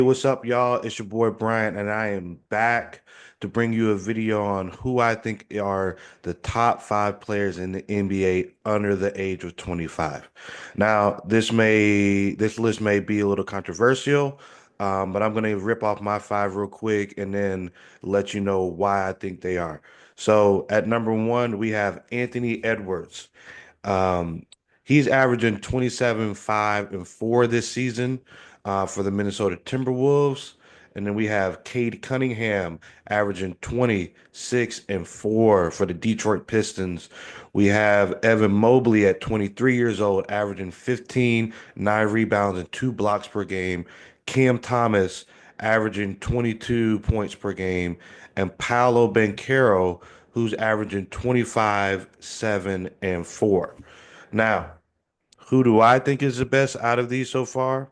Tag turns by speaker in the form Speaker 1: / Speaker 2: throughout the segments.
Speaker 1: What's up, y'all? It's your boy Brian, and I am back to bring you a video on who I think are the top five players in the NBA under the age of 25. Now, this list may be a little controversial, but I'm gonna rip off my five real quick and then let you know why I think they are. So, at number one, we have Anthony Edwards. Um, he's averaging 27, 5, and 4 this season for the Minnesota Timberwolves. And then we have Cade Cunningham averaging 26 and 4 for the Detroit Pistons. We have Evan Mobley at 23 years old, averaging 15, 9 rebounds, and 2 blocks per game. Cam Thomas averaging 22 points per game. And Paolo Banchero, who's averaging 25, 7, and 4. Now, who do I think is the best out of these so far?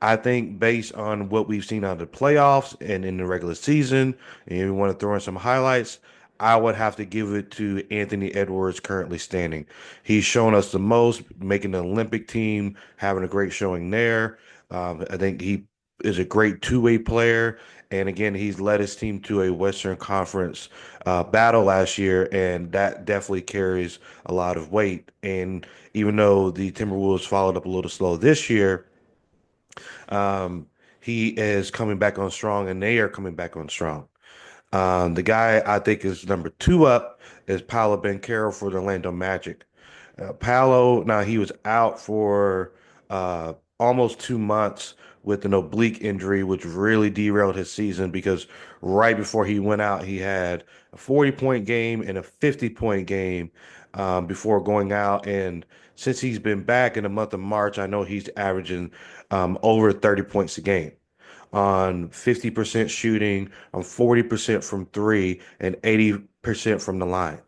Speaker 1: I think based on what we've seen out of the playoffs and in the regular season, and you want to throw in some highlights, I would have to give it to Anthony Edwards currently standing. He's shown us the most, making the Olympic team, having a great showing there. I think he is a great two-way player. And again, he's led his team to a Western Conference battle last year, and that definitely carries a lot of weight. And even though the Timberwolves followed up a little slow this year, um, he is coming back on strong, and they are coming back on strong. The guy I think is number two up is Paolo Banchero for the Orlando Magic. Paolo, now he was out for almost 2 months with an oblique injury, which really derailed his season because right before he went out, he had a 40-point game and a 50-point game before going out. And since he's been back in the month of March, I know he's averaging over 30 points a game on 50% shooting, on 40% from three, and 80% from the line.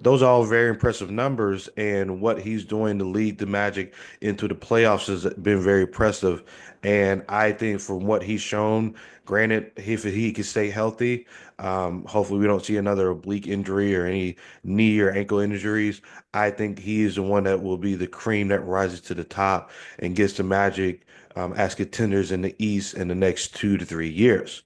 Speaker 1: Those are all very impressive numbers, and what he's doing to lead the Magic into the playoffs has been very impressive. And I think from what he's shown, granted, if he can stay healthy, hopefully we don't see another oblique injury or any knee or ankle injuries. I think he is the one that will be the cream that rises to the top and gets the Magic as contenders in the East in the next 2 to 3 years.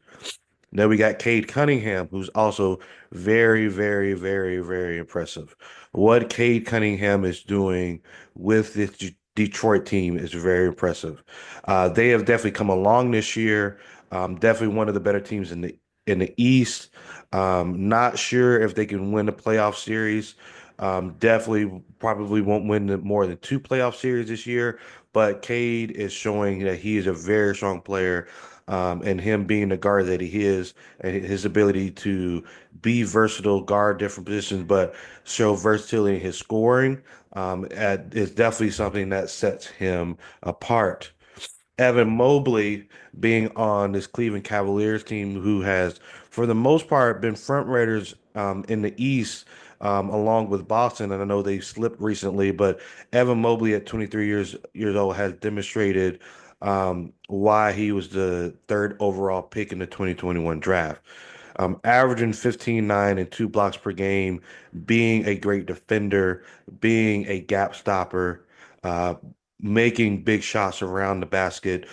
Speaker 1: Then we got Cade Cunningham, who's also very, very, very, very impressive. What Cade Cunningham is doing with this Detroit team is very impressive. They have definitely come along this year. Definitely one of the better teams in the East. Not sure if they can win the playoff series. Definitely probably won't win more than two playoff series this year. But Cade is showing that he is a very strong player, and him being the guard that he is, and his ability to be versatile, guard different positions, but show versatility in his scoring, is definitely something that sets him apart. Evan Mobley being on this Cleveland Cavaliers team, who has, for the most part, been front runners in the East, along with Boston. And I know they slipped recently, but Evan Mobley at 23 years old has demonstrated why he was the third overall pick in the 2021 draft. Averaging 15, 9, and 2 blocks per game, being a great defender, being a gap stopper, uh, making big shots around the basket,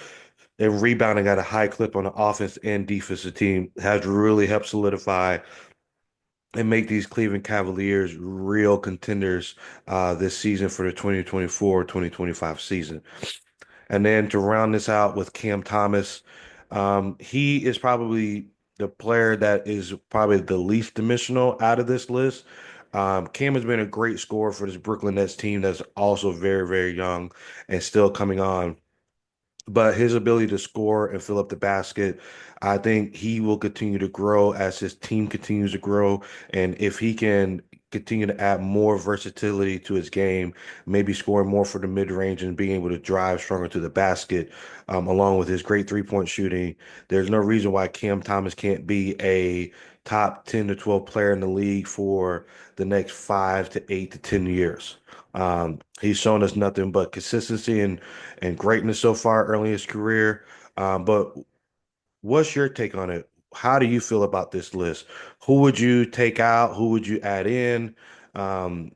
Speaker 1: and rebounding at a high clip on the offense and defensive team has really helped solidify and make these Cleveland Cavaliers real contenders this season for the 2024-2025 season. And then to round this out with Cam Thomas, he is probably the player that is probably the least dimensional out of this list. Cam has been a great scorer for this Brooklyn Nets team that's also very, very young and still coming on. But his ability to score and fill up the basket, I think he will continue to grow as his team continues to grow. And if he can continue to add more versatility to his game, maybe scoring more for the mid range and being able to drive stronger to the basket, along with his great 3-point shooting, there's no reason why Cam Thomas can't be a top 10 to 12 player in the league for the next 5 to 8 to 10 years. He's shown us nothing but consistency and greatness so far early in his career. But what's your take on it? How do you feel about this list? Who would you take out? Who would you add in? Um,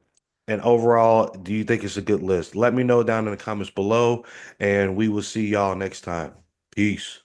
Speaker 1: and overall, do you think it's a good list? Let me know down in the comments below, and we will see y'all next time. Peace.